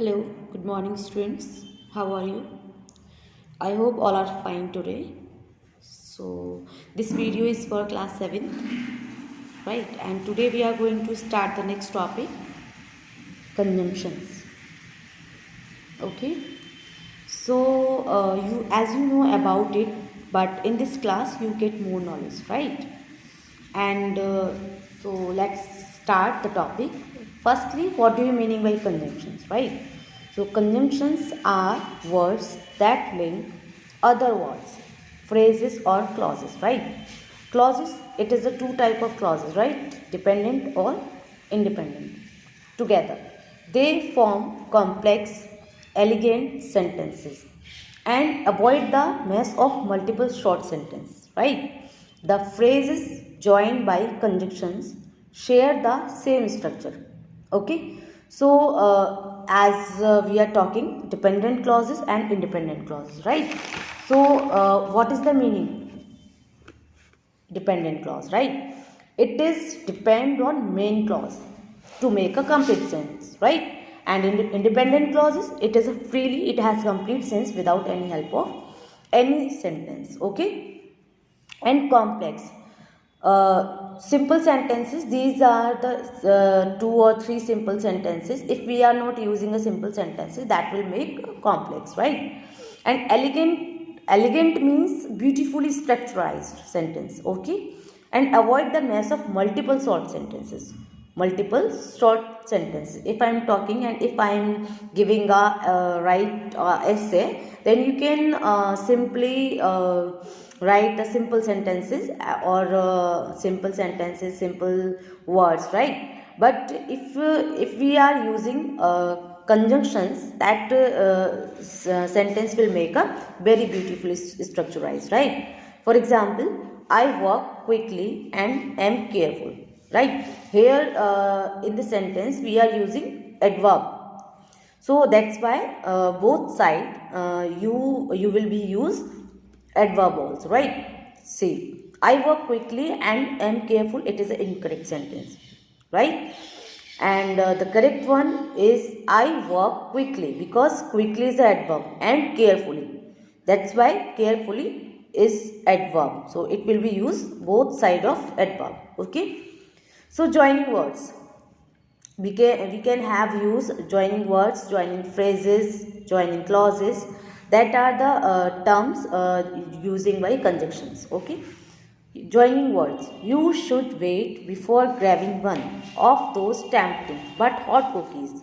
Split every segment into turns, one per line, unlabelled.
Hello, good morning, students. How are you? I hope all are fine today. So, this video is for class 7th, right? And today we are going to start the next topic, conjunctions. Okay? So, as you know about it, but in this class you get more knowledge, right? And so let's start the topic. Firstly, what do you meaning by conjunctions, right? So conjunctions are words that link other words, phrases or clauses, right? Clauses, it is a two type of clauses, right? Dependent or independent. Together, they form complex, elegant sentences and avoid the mess of multiple short sentences, right? The phrases joined by conjunctions share the same structure. Okay, so as we are talking dependent clauses and independent clauses, right? So what is the meaning dependent clause, right? It is depend on main clause to make a complete sentence, right? And in independent clauses, it is a freely, it has complete sense without any help of any sentence. Okay, and complex. Simple sentences, these are the two or three simple sentences. If we are not using a simple sentences, that will make complex, right? And elegant means beautifully structured sentence. Okay, and avoid the mess of multiple short sentences. If I am talking and if I am giving a right essay, then you can simply write the simple sentences or simple words, right? But if we are using conjunctions, that sentence will make a very beautifully structured, right? For example, I work quickly and am careful, right? Here in the sentence we are using adverb, so that's why both side you will be use adverb also, right? See, I work quickly and am careful, it is an incorrect sentence, right? And the correct one is I work quickly, because quickly is the adverb and carefully, that's why carefully is adverb, so it will be used both side of adverb. Okay, so joining words, we can have use joining words, joining phrases, joining clauses, that are the terms using by conjunctions. Okay, joining words, you should wait before grabbing one of those tempting but hot cookies.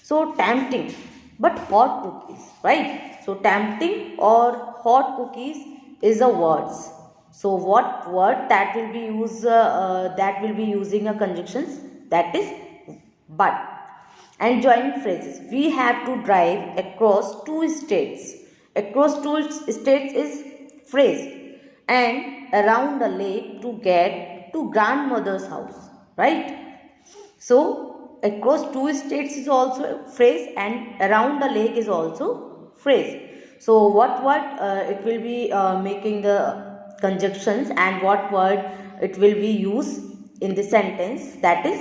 So tempting but hot cookies, right? So tempting or hot cookies is a words. So what word that will be used that will be using a conjunctions, that is but. And joining phrases, we have to drive across two states. Across two states is phrase, and around the lake to get to grandmother's house, right? So across two states is also a phrase, and around the lake is also phrase. So what it will be making the conjunctions, and what word it will be used in the sentence, that is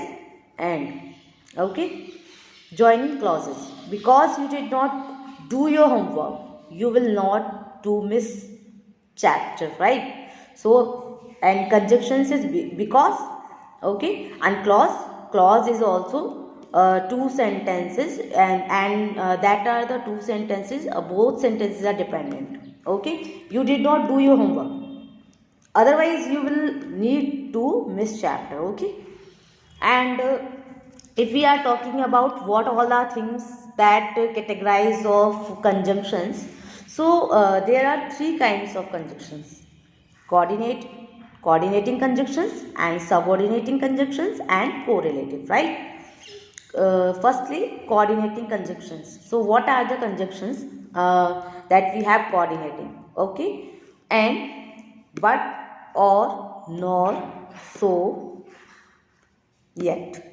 and. Okay, joining clauses, because you did not do your homework, you will not do miss chapter, right? So and conjunctions is because. Okay, and clause is also two sentences, and that are the two sentences, both sentences are dependent. Okay, you did not do your homework, otherwise you will need to miss chapter. Okay, and if we are talking about what all are things that categorize of conjunctions, so there are three kinds of conjunctions: coordinate, coordinating conjunctions, and subordinating conjunctions, and correlative, right? Firstly, coordinating conjunctions. So what are the conjunctions that we have coordinating? Okay, and, but, or, nor, so, yet.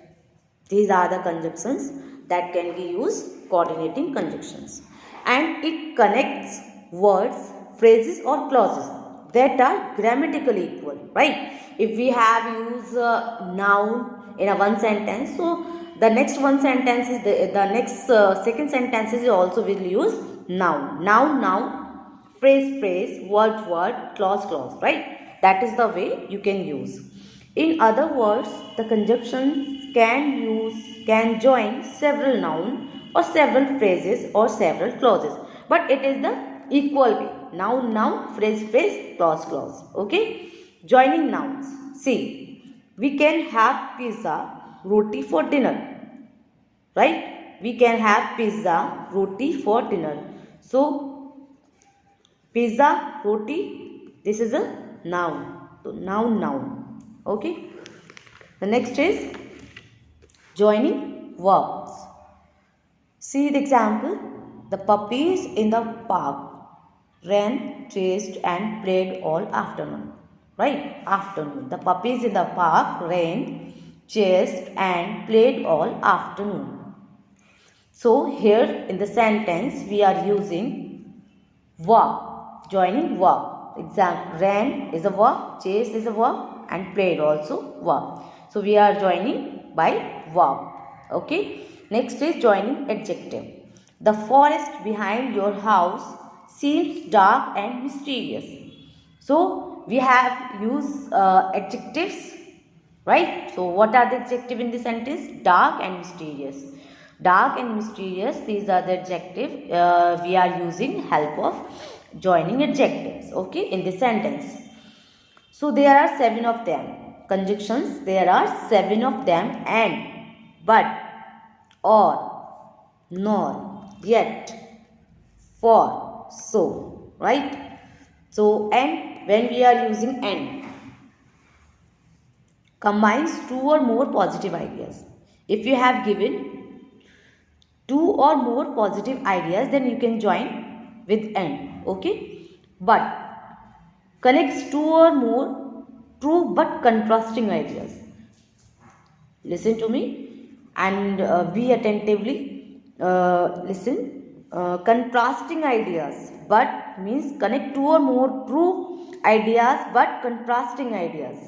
These are the conjunctions that can be used, coordinating conjunctions. And it connects words, phrases or clauses that are grammatically equal, right? If we have used noun in a one sentence, so The next one sentence is the next second sentence is also will use noun. Noun, phrase, word, clause, right? That is the way you can use. In other words, the conjunctions can join several nouns or several phrases or several clauses, but it is the equal way. Noun, phrase, clause. Okay? Joining nouns. See, we can have pizza, roti for dinner. Right? We can have pizza, roti for dinner. So, pizza, roti, this is a noun. So, noun. Okay? The next is joining verbs. See the example. The puppies in the park ran, chased and played all afternoon. Right? Afternoon. The puppies in the park ran, chased and played all afternoon. So here in the sentence we are using verb, joining verb. Example, ran is a verb, chased is a verb and played also verb. So we are joining by verb. Okay. Next is joining adjective. The forest behind your house seems dark and mysterious. So we have used adjectives, right? So what are the adjectives in the sentence? Dark and mysterious. Dark and mysterious, these are the adjective. We are using help of joining adjectives, okay, in the sentence. So there are 7 of them. Conjunctions, there are 7 of them: and, but, or, nor, yet, for, so, right? So, and, when we are using and, combines 2 or more positive ideas. If you have given 2 or more positive ideas, then you can join with and, okay? But connects 2 or more true but contrasting ideas. Listen to me and be attentively listen. Contrasting ideas, but means connect 2 or more true ideas but contrasting ideas.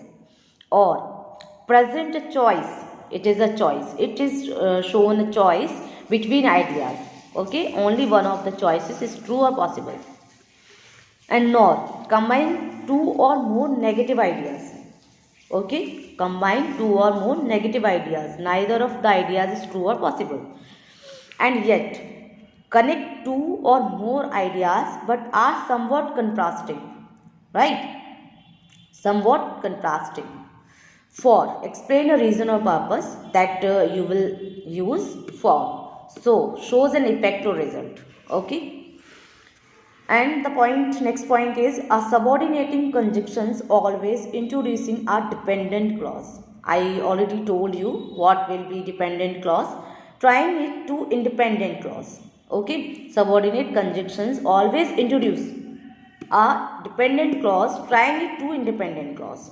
Or present a choice. It is a choice. It is shown a choice between ideas. Okay, only one of the choices is true or possible. And nor, combine 2 or more negative ideas. Okay, combine 2 or more negative ideas. Neither of the ideas is true or possible. And yet, connect 2 or more ideas but are somewhat contrasting. Right? Somewhat contrasting. For, explain a reason or purpose that you will use for. So, shows an effect or result. Okay. And the next point is a subordinating conjunctions always introducing a dependent clause. I already told you what will be dependent clause. Trying it to independent clause. Okay. Subordinate conjunctions always introduce a dependent clause, trying it to independent clause.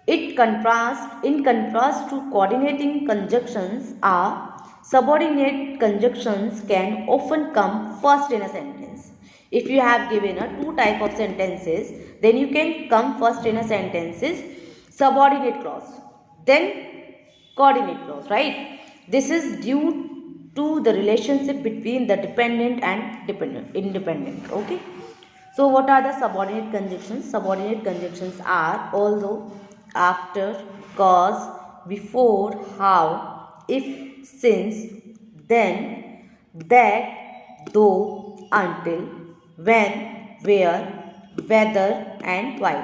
In contrast to coordinating conjunctions, subordinate conjunctions can often come first in a sentence. If you have given a 2 type of sentences, then you can come first in a sentences subordinate clause, then coordinate clause, right? This is due to the relationship between the dependent and independent. Okay. So what are the subordinate conjunctions? Subordinate conjunctions are although, after, cause, before, how, if, since, then, that, though, until, when, where, whether and why.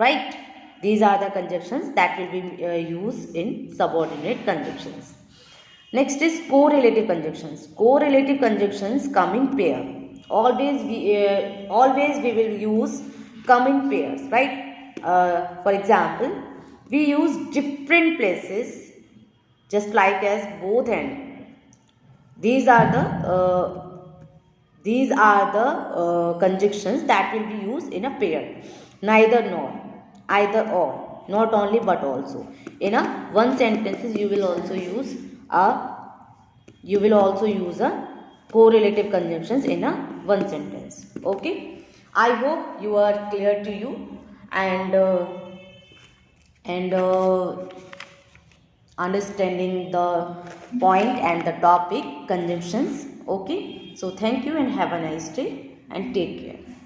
Right? These are the conjunctions that will be used in subordinate conjunctions. Next is correlative conjunctions. Correlative conjunctions come in pair. Always we will use come in pairs, right? For example, we use different places just like as both and. These are the conjunctions that will be used in a pair. Neither nor, either or, not only but also. In a one sentences you will also use a correlative conjunctions in a one sentence. Okay, I hope you are clear to you, and understanding the point and the topic conjunctions. Okay, so thank you and have a nice day and take care.